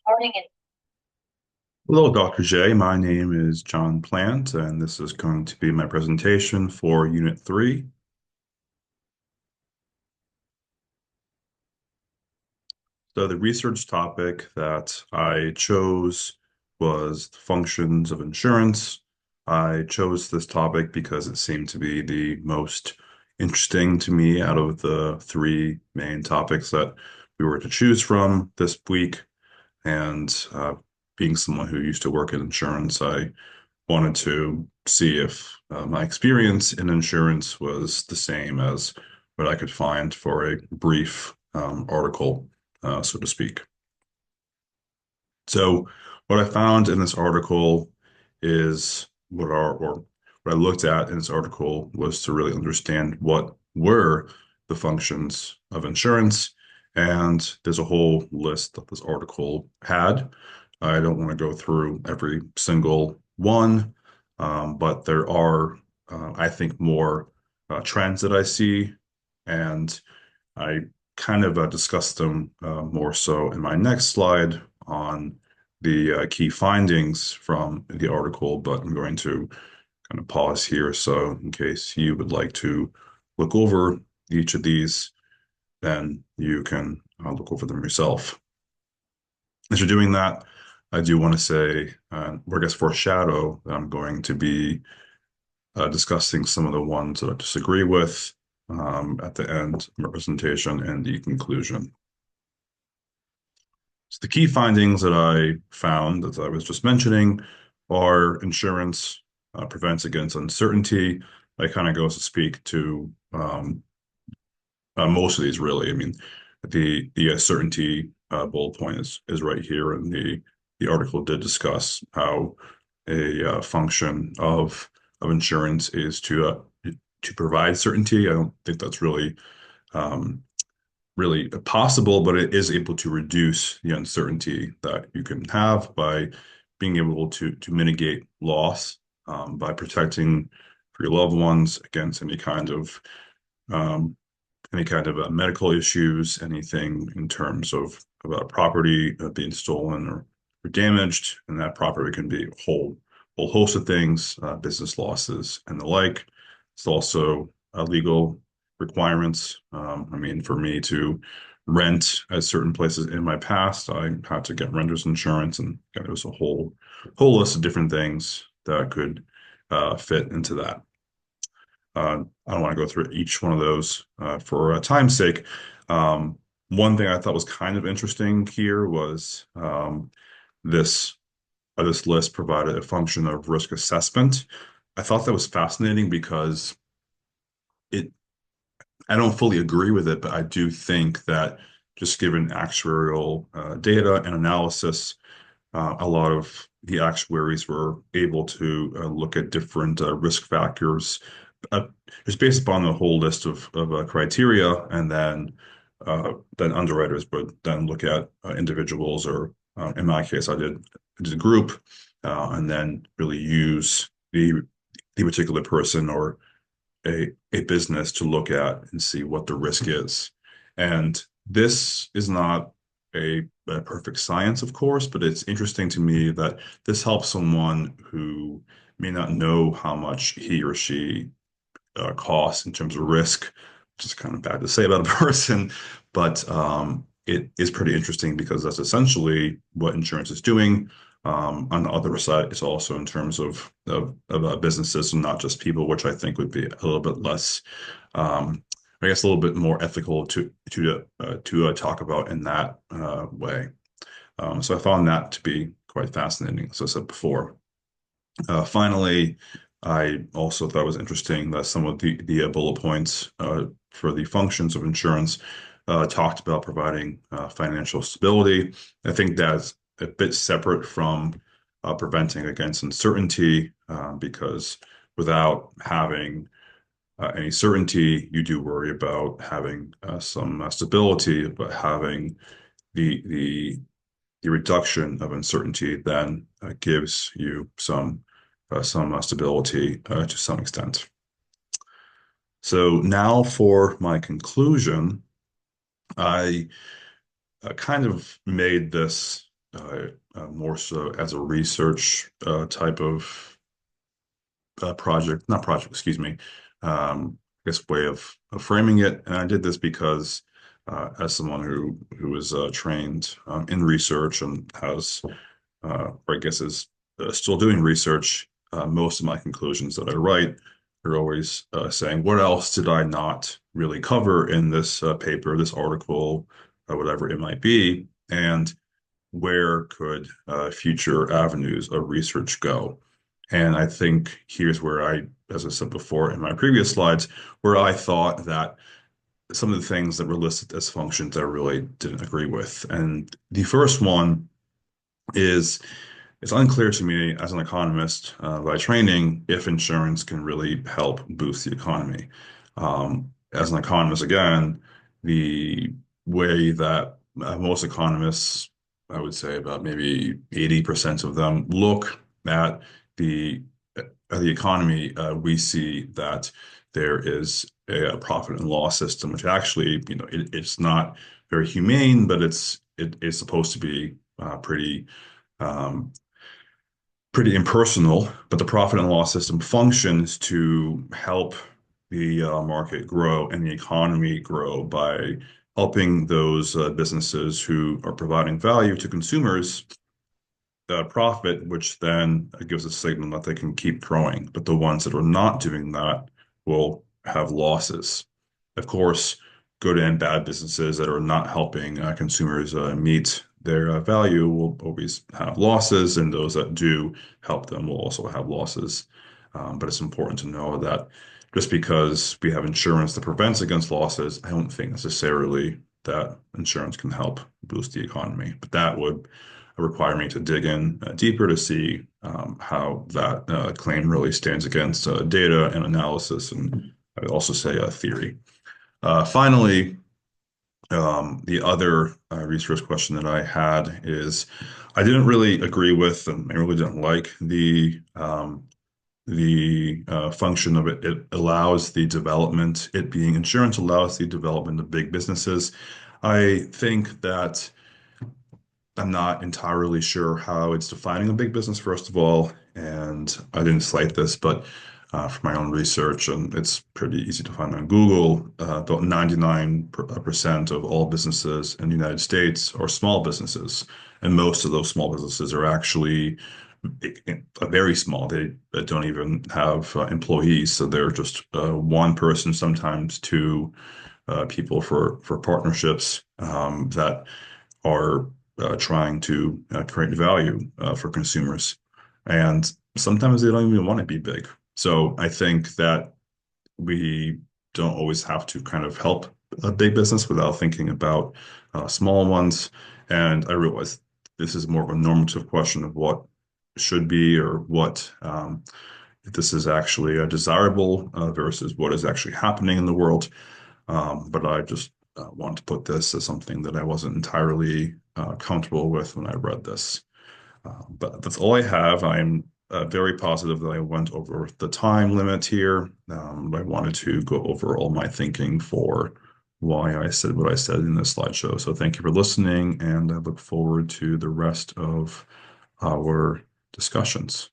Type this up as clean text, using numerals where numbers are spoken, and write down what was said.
Morning and Hello, Dr. J. My name is John Plant, and this is going to be my presentation for Unit 3. So the research topic that I chose was the functions of insurance. I chose this topic because it seemed to be the most interesting to me out of the three main topics that we were to choose from this week. And being someone who used to work in insurance, I wanted to see if my experience in insurance was the same as what I could find for a brief article, so to speak. So, what I found in this article is or what I looked at in this article was to really understand what were the functions of insurance. And there's a whole list that this article had. I don't want to go through every single one, but there are, I think, more trends that I see, and I kind of discussed them more so in my next slide on the key findings from the article, but I'm going to kind of pause here. So in case you would like to look over each of these, then you can look over them yourself. As you're doing that, I do want to say, or I guess foreshadow, that I'm going to be discussing some of the ones that I disagree with at the end of my presentation and the conclusion. So the key findings that I found, as I was just mentioning, are insurance prevents against uncertainty. That kind of goes to speak to most of these, really. I mean, the certainty bullet point is right here, and the article did discuss how a function of insurance is to provide certainty. I don't think that's um, really possible, but it is able to reduce the uncertainty that you can have by being able to mitigate loss by protecting for your loved ones against um, any kind of medical issues, anything in terms of about property being stolen or damaged, and that property can be a whole host of things, business losses and the like. It's also legal requirements. I mean, for me to rent at certain places in my past, I had to get renter's insurance, and it was a whole list of different things that could fit into that. I don't want to go through each one of those for time's sake. Um, One thing I thought was kind of interesting here was this this list provided a function of risk assessment. I thought that was fascinating because it I don't fully agree with it, but I do think that just given actuarial data and analysis, a lot of the actuaries were able to look at different risk factors uh, just based upon the whole list of criteria, and then underwriters would then look at individuals, or in my case, I did a group, and then really use the particular person or a business to look at and see what the risk is. And this is not a perfect science, of course, but it's interesting to me that this helps someone who may not know how much he or she costs in terms of risk, which is kind of bad to say about a person, but it is pretty interesting because that's essentially what insurance is doing. On the other side, it's also in terms of businesses and not just people, which I think would be a little bit less, um, I guess, a little bit more ethical to talk about in that way. So I found that to be quite fascinating, as I said before. Finally, I also thought it was interesting that some of the bullet points for the functions of insurance talked about providing financial stability. I think that's a bit separate from preventing against uncertainty because without having any certainty, you do worry about having some stability, but having the the the reduction of uncertainty then gives you some stability to some extent. So now for my conclusion, I kind of made this. more so as a research type of project, not project, excuse me, I guess way of framing it. And I did this because as someone who is trained in research and has, or I guess is still doing research, most of my conclusions that I write are always saying, what else did I not really cover in this paper, this article, whatever it might be, and where could future avenues of research go? And I think here's where as I said before in my previous slides, where I thought that some of the things that were listed as functions I really didn't agree with. And the first one is it's unclear to me as an economist by training if insurance can really help boost the economy. As an economist, again, the way that most economists, I would say about maybe 80% of them look at the economy, we see that there is a profit and loss system, which actually, it's not very humane, but it is supposed to be um, pretty impersonal, but the profit and loss system functions to help the market grow and the economy grow by helping those businesses who are providing value to consumers profit, which then gives a signal that they can keep growing. But the ones that are not doing that will have losses. Of course, good and bad businesses that are not helping consumers meet their value will always have losses, and those that do help them will also have losses. But it's important to know that just because we have insurance that prevents against losses, I don't think necessarily that insurance can help boost the economy. But that would require me to dig in deeper to see how that claim really stands against data and analysis, and I would also say theory. Finally, the other research question that I had is I didn't really agree with, and I really didn't like the function of it. It allows the development, it being insurance allows the development of big businesses. I think that I'm not entirely sure how it's defining a big business, first of all, and I didn't cite this, but for my own research, and it's pretty easy to find on Google, about 99% of all businesses in the United States are small businesses, and most of those small businesses are actually very small. They don't even have employees, so they're just one person, sometimes two people for partnerships that are trying to create value for consumers. And sometimes they don't even want to be big. So I think that we don't always have to kind of help a big business without thinking about small ones. And I realize this is more of a normative question of what should be or what if this is actually desirable versus what is actually happening in the world. But I just wanted to put this as something that I wasn't entirely comfortable with when I read this. But that's all I have. I'm very positive that I went over the time limit here. I wanted to go over all my thinking for why I said what I said in this slideshow. So thank you for listening, and I look forward to the rest of our discussions.